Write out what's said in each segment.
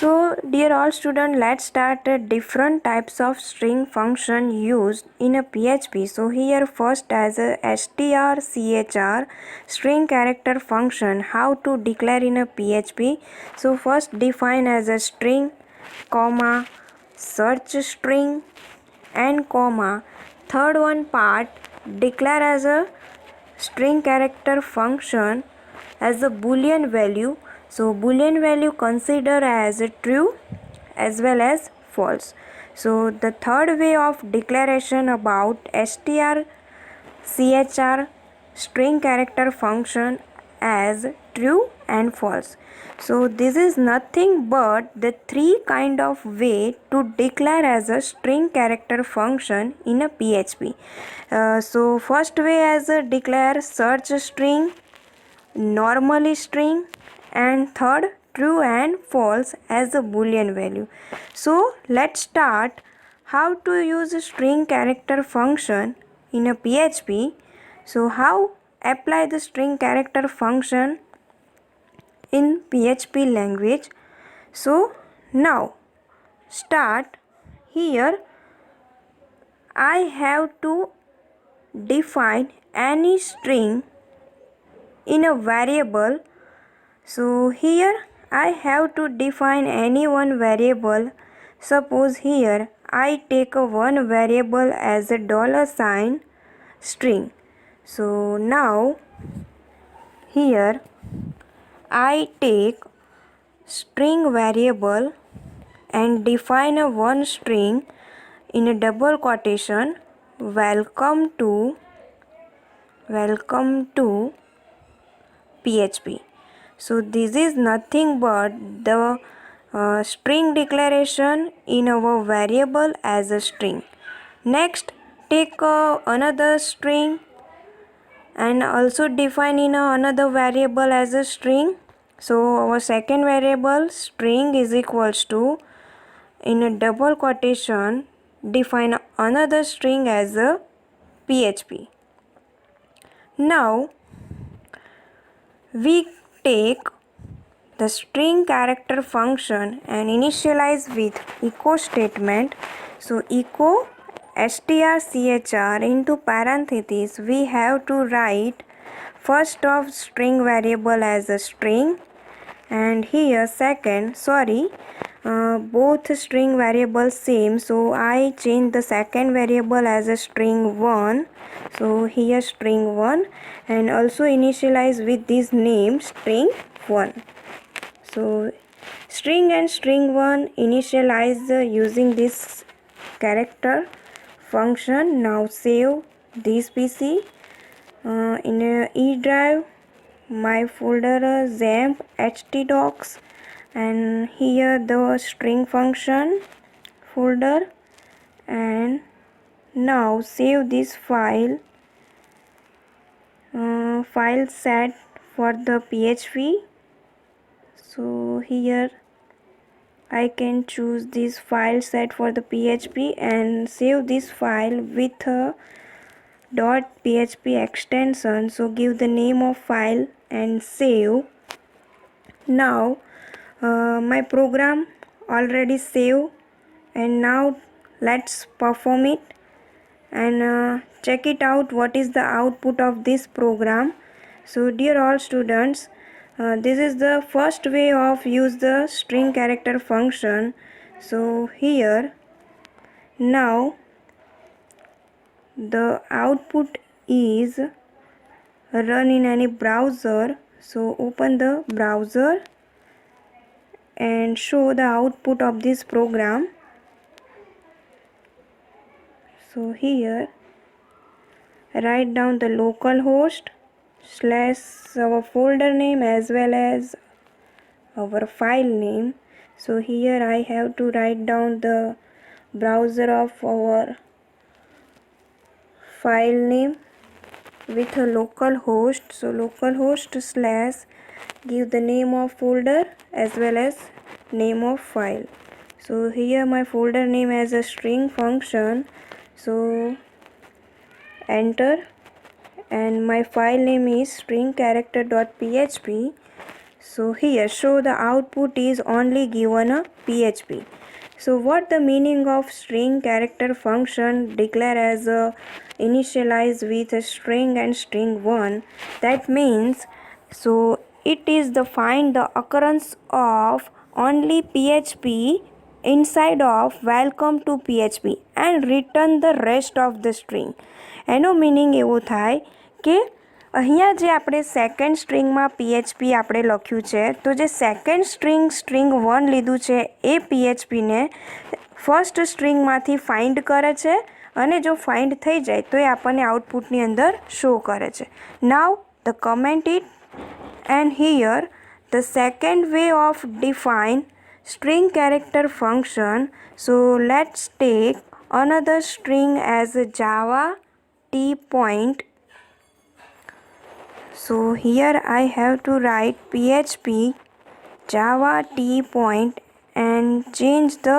So, dear all students, let's start different types of string function used in a PHP. So, here first as a strchr string character function, how to declare in a PHP. So, first define as a string, comma, search string and comma. Third one part declare as a string character function as a boolean value. So boolean value consider as true as well as false. So the third way of declaration about strchr string character function as true and false. So this is nothing but the three kind of way to declare as a string character function in a PHP. So first way as a declare search string, normal string, and third true and false as a boolean value. So let's start how to use a string character function in a PHP. So how apply the string character function in PHP language. So now start. Here I have to define any string in a variable. So here I have to define any one variable. Suppose here I take a one variable as a $sign string. So now here I take string variable and define a one string in a double quotation, welcome to PHP. So this is nothing but the string declaration in our variable as a string. Next take another string and also define in another variable as a string. So our second variable string is equals to, in a double quotation, define another string as a PHP. Now we take the string character function and initialize with echo statement. So echo strchr into parentheses we have to write first of string variable as a string, and here second both string variables same, so I change the second variable as a string 1. So here string 1 and also initialize with this name string 1. So string and string 1 initialize using this character function. Now save this PC in a E drive, my folder XAMPP htdocs, and here the string function folder, and now save this file set for the PHP. So here I can choose this file set for the PHP and save this file with a .php extension. So give the name of file and save. Now my program already saved, and now let's perform it and check it out what is the output of this program. So dear all students, this is the first way of use the string character function. So here now the output is run in any browser. So open the browser and show the output of this program. So here write down the localhost / our folder name as well as our file name. So here I have to write down the browser of our file name with a localhost. So localhost / give the name of folder as well as name of file. So here my folder name as a string function, so enter, and my file name is string character.php, So here show the output is only given a PHP. So what the meaning of string character function declare as a initialize with a string and string 1? That means so it is the find the occurrence of only PHP inside of welcome to PHP and return the rest of the string. એનો meaning એવો થાય કે અહીંયા જે આપણે second સ્ટ્રિંગમાં PHP આપણે લખ્યું છે તો જે સેકન્ડ સ્ટ્રિંગ 1 લીધું છે એ PHPને ફર્સ્ટ સ્ટ્રિંગમાંથી ફાઇન્ડ કરે છે અને જો ફાઇન્ડ થઈ જાય તો એ આપણને આઉટપુટની અંદર શો કરે છે. નાવ the comment it and here the second way of define string character function. So let's take another string as a java t point. So here I have to write php java t point and change the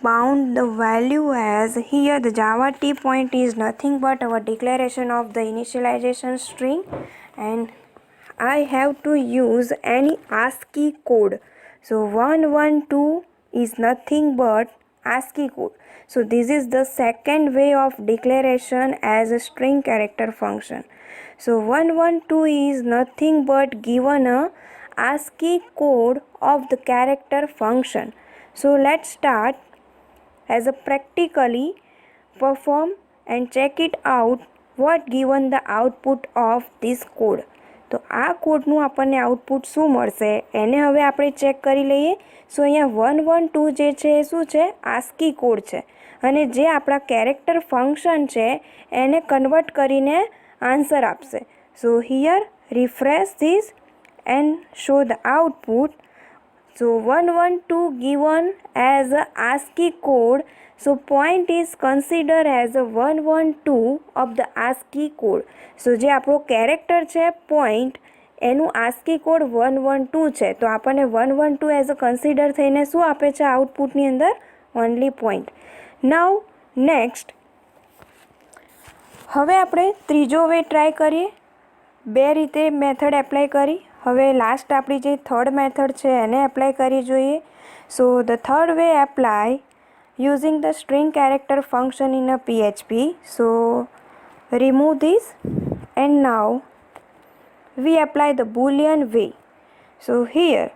bound the value as here the java t point is nothing but our declaration of the initialization string and I have to use any ASCII code. So 112 is nothing but ASCII code. So this is the second way of declaration as a string character function. So 112 is nothing but given a ASCII code of the character function. So let's start as a practically perform and check it out what given the output of this code. તો આ કોડનું આપણને output શું મળશે એને હવે આપણે check કરી લઈએ. સો અહીંયા 112 જે છે એ શું છે ASCII કોડ છે અને જે આપણા કેરેક્ટર ફંક્શન છે એને કન્વર્ટ કરીને આન્સર આપશે. સો here refresh this and show the output. So 112 given as a ASCII code. So point is considered as a 112 of the ASCII code. So જે આપણો કેરેક્ટર છે પોઈન્ટ એનું ASCII કોડ 112 છે તો આપણને 112 એઝ અ કન્સિડર થઈને શું આપે છે આઉટપુટની અંદર ઓનલી પોઈન્ટ. નાઉ નેક્સ્ટ હવે આપણે ત્રીજો વે ટ્રાય કરીએ. બે રીતે મેથડ એપ્લાય કરી. હવે લાસ્ટ આપણી જે થર્ડ મેથડ છે એને એપ્લાય કરી જોઈએ. So the third way apply using the string character function in a PHP. So remove this and now we apply the boolean way. So here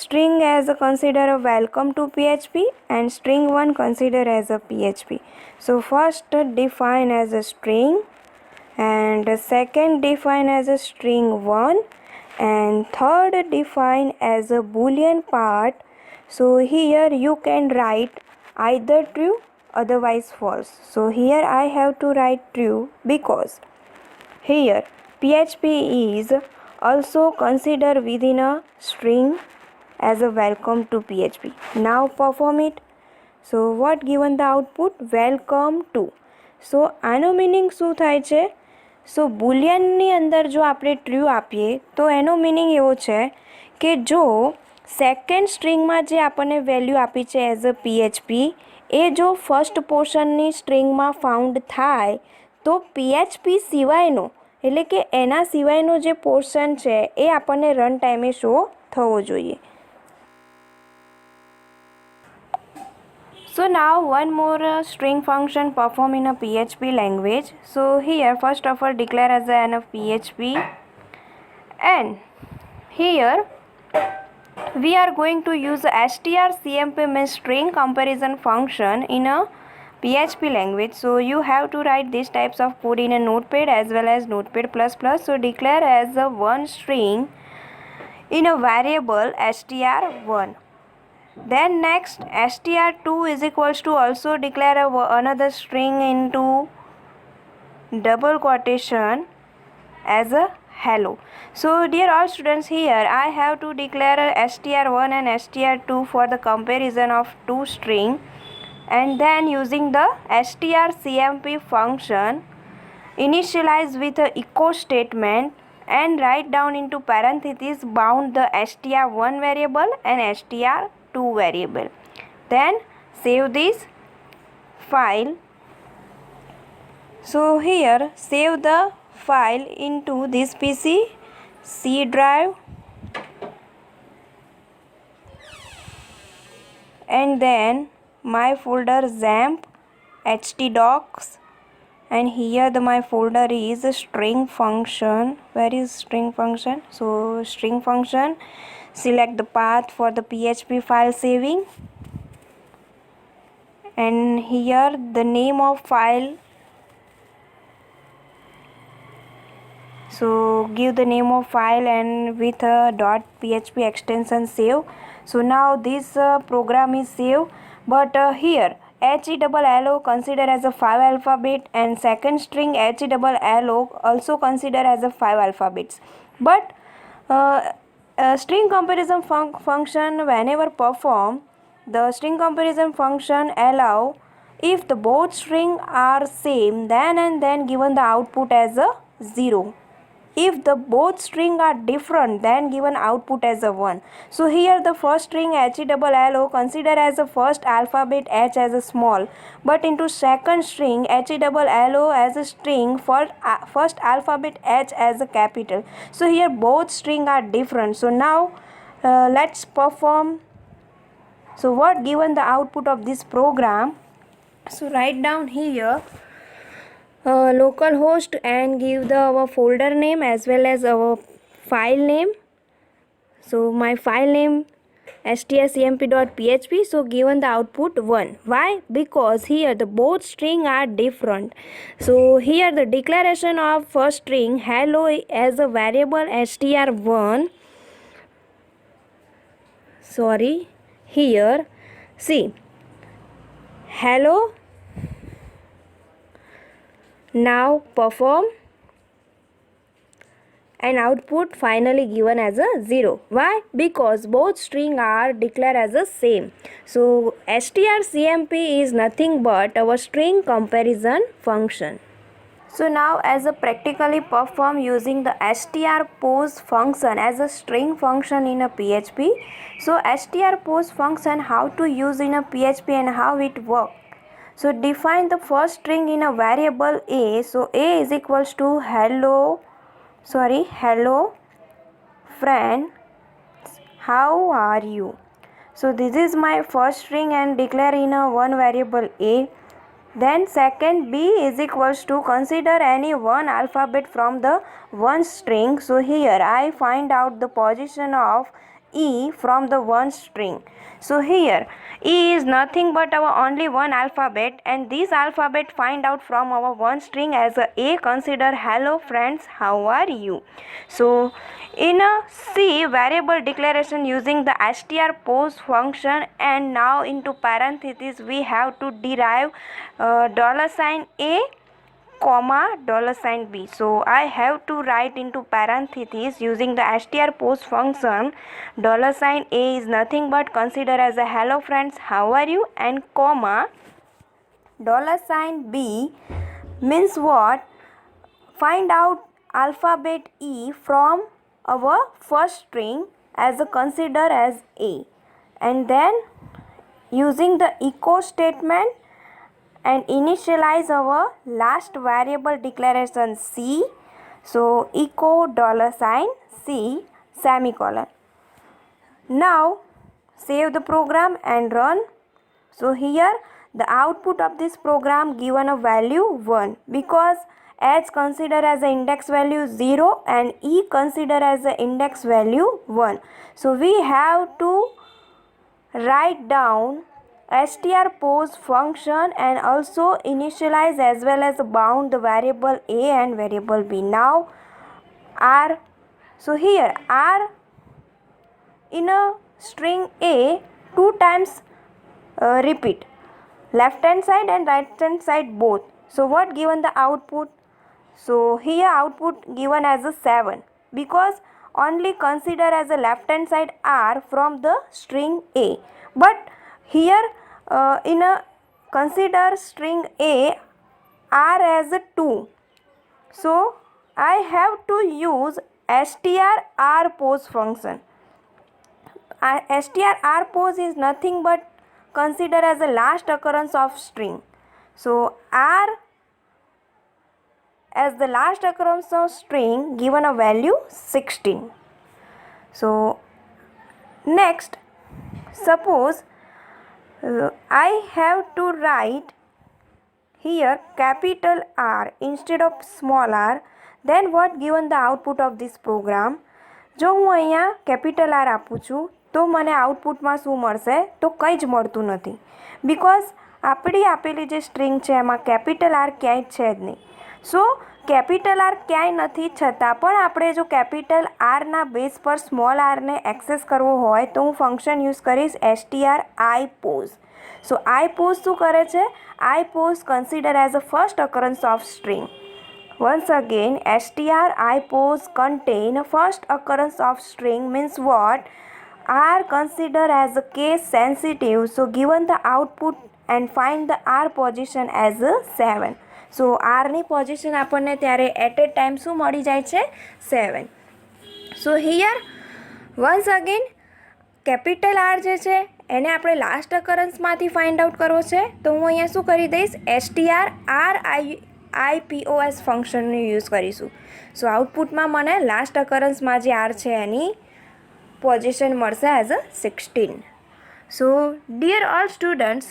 string as a consider a welcome to PHP and string 1 consider as a PHP. So first define as a string and second define as a string 1 and third define as a boolean part. So here you can write either true otherwise false. So here I have to write true because here PHP is also considered within a string as a welcome to PHP. Now perform it. So what given the output welcome to. So આનો meaning શું થાય છે સો બુલિયનની અંદર જો આપણે true આપીએ તો એનો મિનિંગ એવો છે કે જો સેકન્ડ સ્ટ્રિંગમાં જે આપણને વેલ્યુ આપી છે એઝ અ PHP એ જો ફર્સ્ટ પોર્શનની સ્ટ્રિંગમાં ફાઉન્ડ થાય તો PHP સિવાયનો એટલે કે એના સિવાયનો જે પોર્શન છે એ આપણને રન ટાઈમે શો થવો જોઈએ. So now one more string function perform in a PHP language. So here first of all declare as an of PHP and here we are going to use strcmp means string comparison function in a PHP language. So you have to write these types of code in a notepad as well as notepad++. So declare as a one string in a variable str1. Then next str2 is equals to also declare another string into double quotation as a hello. So dear all students, here I have to declare str1 and str2 for the comparison of two string and then using the strcmp function initialize with a echo statement and write down into parentheses bound the str1 variable and str2 variable. Then save this file. So here save the file into this PC, C drive, and then my folder XAMPP, htdocs, and here my folder is string function. Where is string function? So string function, select the path for the PHP file saving, and here the name of file. So give the name of file and with a .php extension save. So now this program is saved, but here HELLO consider as a 5 alphabet, and second string HELLO also consider as a 5 alphabets. But string comparison function whenever perform, the string comparison function allow if the both string are same, then and then given the output as a 0. If the both string are different, then given output as a 1. So here the first string HELLO consider as the first alphabet H as a small, but into second string HELLO as a string for first alphabet H as a capital. So here both string are different. So now let's perform. So what given the output of this program? So write down here localhost and give our folder name as well as our file name. So my file name strcmp.php. So given the output 1. Why? Because here the both string are different. So here the declaration of first string hello as a variable str1. Sorry, here see hello. Now perform, and output finally given as a 0. Why? Because both string are declared as the same. So strcmp is nothing but our string comparison function. So now as a practically perform using the strpose function as a string function in a PHP. So strpose function, how to use in a PHP and how it works. So define the first string in a variable a. So a is equals to hello friend, how are you. So this is my first string and declare in a one variable a. Then second b is equals to consider any one alphabet from the one string. So here I find out the position of E from the one string. So here E is nothing but our only one alphabet, and this alphabet find out from our one string as a consider hello friends, how are you. So in a C variable declaration using the strpose function, and now into parentheses we have to derive $a comma $b. So I have to write into parentheses using the strpose function. $a is nothing but consider as a hello friends, how are you, and comma $b means what? Find out alphabet E from our first string as a consider as a, and then using the echo statement and initialize our last variable declaration C. So echo $C semicolon. Now save the program and run. So here the output of this program given a value 1, because H consider as an index value 0 and E consider as an index value 1. So we have to write down strpose function and also initialize as well as bound the variable a and variable b. Now R. So here R in a string a 2 times repeat, left hand side and right hand side both. So what given the output? So here output given as a 7, because only consider as a left hand side R from the string a. But here in a consider string a R as a 2. So I have to use strrpose function. Strrpose is nothing but consider as a last occurrence of string. So R as the last occurrence of string given a value 16. So next, suppose I have to write here capital R instead of small r, then what given the output of this program? જો હું અહીંયા capital R આપું છું તો મને આઉટપુટમાં શું મળશે? તો કંઈ જ મળતું નથી, બિકોઝ આપણી આપેલી જે સ્ટ્રિંગ છે એમાં કેપિટલ આર ક્યાંય છે જ નહીં. સો કેપિટલ આર ક્યાંય નથી છતાં પણ આપણે જો કેપિટલ આરના બેઝ પર સ્મોલ આરને એક્સેસ કરવો હોય તો હું ફંક્શન યુઝ કરીશ str iPose. સો iPose શું કરે છે? iPose consider as a first occurrence of string. Once again, str iPose contain first occurrence of string means what? Are considered as a case sensitive. So given the output and find the r position as a 7. So r ની position આપણને ત્યારે at A time શું મળી જાય છે? 7. So here once again capital R જે છે એને આપણે લાસ્ટ અકરન્સમાંથી ફાઇન્ડ આઉટ કરવો છે, તો હું અહીંયા શું કરી દઈશ? str IPOS ફંક્શનનો યુઝ કરીશું. સો આઉટપુટમાં મને લાસ્ટ અકરન્સમાં જે આર છે એની પોઝિશન મળશે as a 16. So dear all students,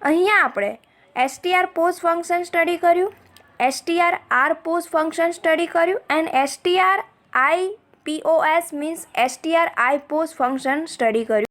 અહીંયા આપણે str પોઝ ફંક્શન સ્ટડી કર્યું, str rPose ફંક્શન સ્ટડી કર્યું and str IPOS means str iPose function study કર્યું.